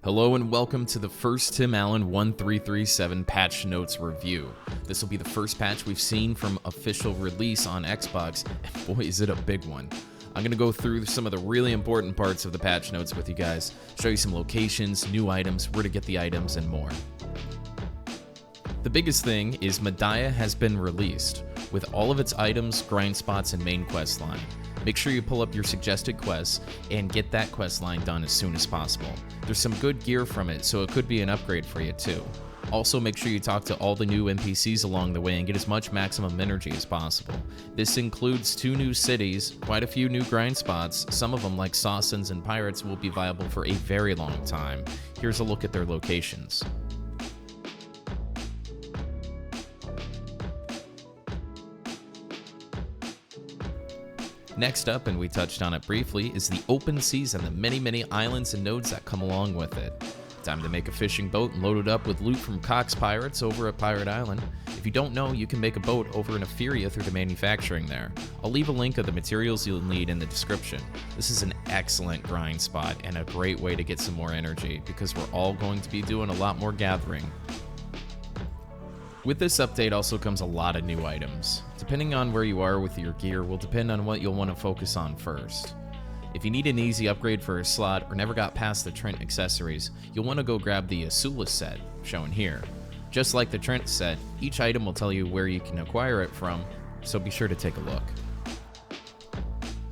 Hello and welcome to the first Tim Allen 1337 patch notes review. This will be the first patch we've seen from official release on Xbox, and boy is it a big one. I'm going to go through some of the really important parts of the patch notes with you guys, show you some locations, new items, where to get the items, and more. The biggest thing is Mediah has been released, with all of its items, grind spots, and main quest line. Make sure you pull up your suggested quests and get that quest line done as soon as possible. There's some good gear from it, so it could be an upgrade for you too. Also, make sure you talk to all the new NPCs along the way and get as much maximum energy as possible. This includes 2 new cities, quite a few new grind spots. Some of them, like Sawsons and Pirates, will be viable for a very long time. Here's a look at their locations. Next up, and we touched on it briefly, is the open seas and the many islands and nodes that come along with it. Time to make a fishing boat and load it up with loot from Cox Pirates over at Pirate Island. If you don't know, you can make a boat over in Etheria through the manufacturing there. I'll leave a link of the materials you'll need in the description. This is an excellent grind spot and a great way to get some more energy because we're all going to be doing a lot more gathering. With this update also comes a lot of new items. Depending on where you are with your gear will depend on what you'll want to focus on first. If you need an easy upgrade for a slot or never got past the Trent accessories, you'll want to go grab the Asula set, shown here. Just like the Trent set, each item will tell you where you can acquire it from, so be sure to take a look.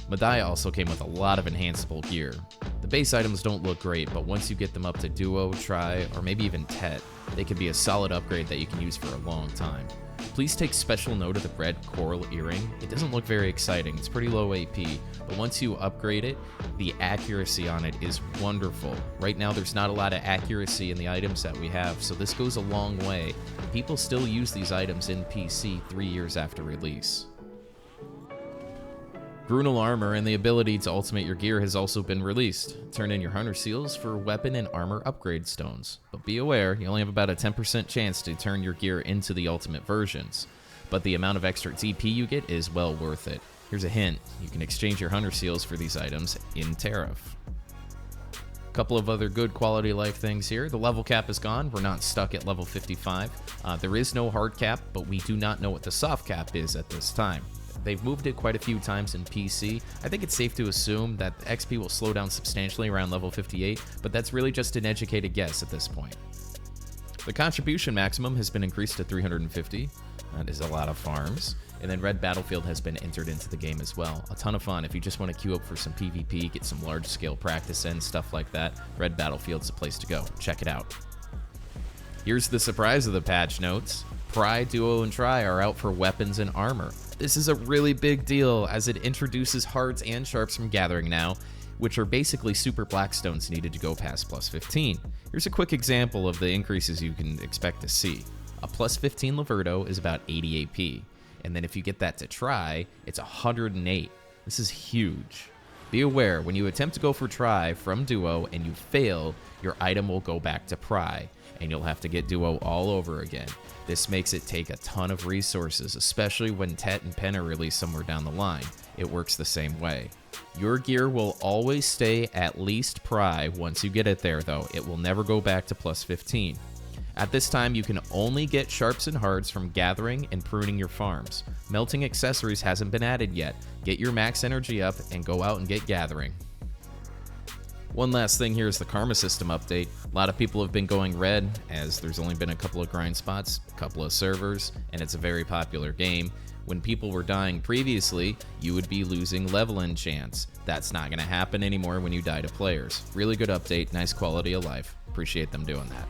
Mediah also came with a lot of enhanceable gear. The base items don't look great, but once you get them up to Duo, Tri, or maybe even Tet, they could be a solid upgrade that you can use for a long time. Please take special note of the red coral earring. It doesn't look very exciting, it's pretty low AP, but once you upgrade it, the accuracy on it is wonderful. Right now there's not a lot of accuracy in the items that we have, so this goes a long way. People still use these items in PC 3 years after release. Grunal armor and the ability to ultimate your gear has also been released. Turn in your hunter seals for weapon and armor upgrade stones. But be aware, you only have about a 10% chance to turn your gear into the ultimate versions. But the amount of extra TP you get is well worth it. Here's a hint, you can exchange your hunter seals for these items in Tariff. Couple of other good quality of life things here. The level cap is gone, we're not stuck at level 55. There is no hard cap, but we do not know what the soft cap is at this time. They've moved it quite a few times in PC. I think it's safe to assume that the XP will slow down substantially around level 58, but that's really just an educated guess at this point. The contribution maximum has been increased to 350. That is a lot of farms. And then Red Battlefield has been entered into the game as well. A ton of fun if you just want to queue up for some PvP, get some large-scale practice and stuff like that. Red Battlefield's the place to go. Check it out. Here's the surprise of the patch notes. Pri, Duo, and Tri are out for weapons and armor. This is a really big deal as it introduces hards and sharps from Gathering now, which are basically super blackstones needed to go past plus 15. Here's a quick example of the increases you can expect to see. A plus 15 Laverto is about 80 AP, and then if you get that to Tri, it's 108. This is huge. Be aware, when you attempt to go for Tri from Duo and you fail, your item will go back to Pri, and you'll have to get Duo all over again. This makes it take a ton of resources, especially when Tet and Pen are released somewhere down the line. It works the same way. Your gear will always stay at least Pri once you get it there though. It will never go back to plus 15. At this time, you can only get sharps and hards from gathering and pruning your farms. Melting accessories hasn't been added yet. Get your max energy up and go out and get gathering. One last thing here is the Karma System update. A lot of people have been going red as there's only been a couple of grind spots, a couple of servers, and it's a very popular game. When people were dying previously, you would be losing level enchants. That's not going to happen anymore when you die to players. Really good update, nice quality of life. Appreciate them doing that.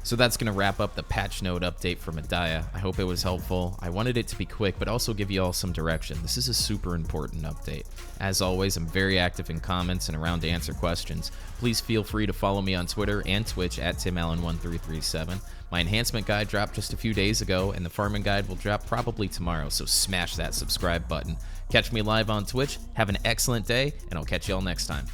So that's going to wrap up the patch note update for Mediah. I hope it was helpful. I wanted it to be quick, but also give you all some direction. This is a super important update. As always, I'm very active in comments and around to answer questions. Please feel free to follow me on Twitter and Twitch at TimAllen1337. My enhancement guide dropped just a few days ago, and the farming guide will drop probably tomorrow, so smash that subscribe button. Catch me live on Twitch. Have an excellent day, and I'll catch you all next time.